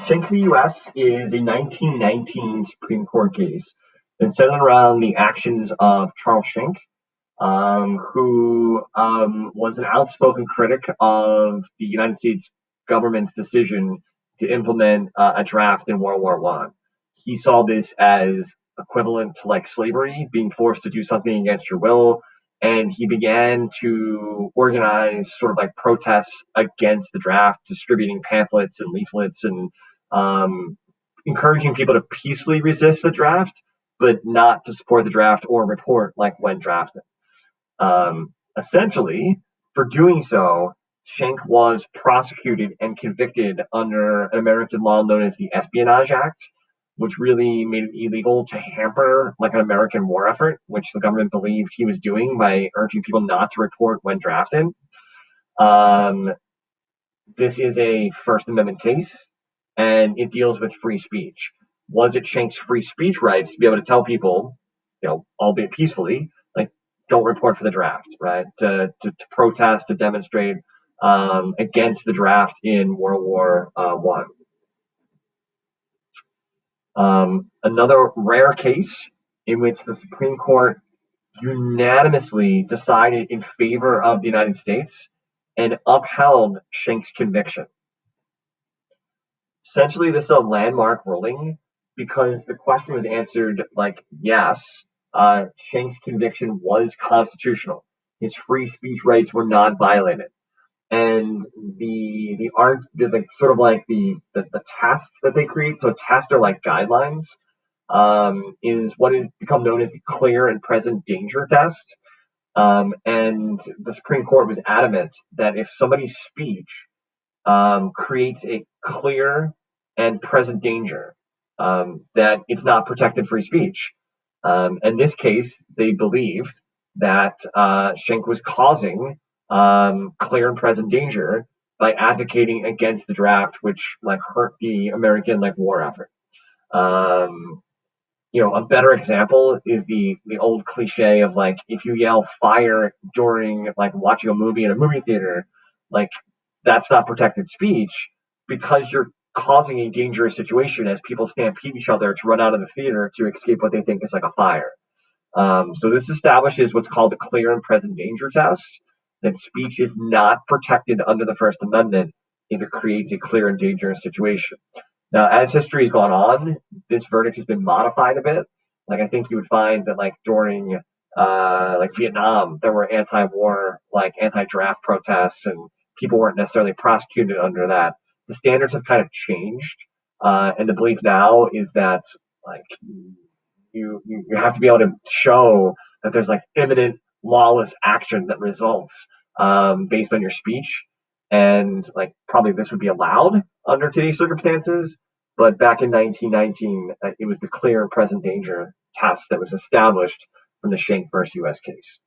Schenck v. U.S. is a 1919 Supreme Court case that centered around the actions of Charles Schenck, who was an outspoken critic of the United States government's decision to implement a draft in World War One. He saw this as equivalent to like slavery, being forced to do something against your will, and he began to organize sort of like protests against the draft, distributing pamphlets and leaflets and um, encouraging people to peacefully resist the draft, but not to support the draft or report like when drafted. Essentially, for doing so, Schenck was prosecuted and convicted under an American law known as the Espionage Act, which really made it illegal to hamper like an American war effort, which the government believed he was doing by urging people not to report when drafted. Um, this is a First Amendment case, and it deals with free speech. Was it Schenck's free speech rights to be able to tell people, albeit peacefully, like don't report for the draft, right? To protest, to demonstrate against the draft in World War One. Another rare case in which the Supreme Court unanimously decided in favor of the United States and upheld Schenck's conviction. Essentially, this is a landmark ruling because the question was answered like yes, Schenck's conviction was constitutional. His free speech rights were not violated, and the art, like sort of like the tests that they create. So tests are like guidelines. Is what has become known as the clear and present danger test. And the Supreme Court was adamant that if somebody's speech creates a clear and present danger, that it's not protected free speech. In this case, they believed that Schenck was causing clear and present danger by advocating against the draft, which like hurt the American like war effort. Um, a better example is the old cliche of like if you yell fire during like watching a movie in a movie theater, like that's not protected speech because you're causing a dangerous situation as people stampede each other to run out of the theater to escape what they think is like a fire. So this establishes what's called the clear and present danger test, that speech is not protected under the First Amendment if it creates a clear and dangerous situation. Now, as history has gone on, this verdict has been modified a bit. Like I think you would find that like during like Vietnam, there were anti-war, like anti-draft protests, and people weren't necessarily prosecuted under that. The standards have kind of changed, and the belief now is that like you have to be able to show that there's like imminent lawless action that results based on your speech, and like probably this would be allowed under today's circumstances. But back in 1919, it was the clear and present danger test that was established from the Schenck versus U.S. case.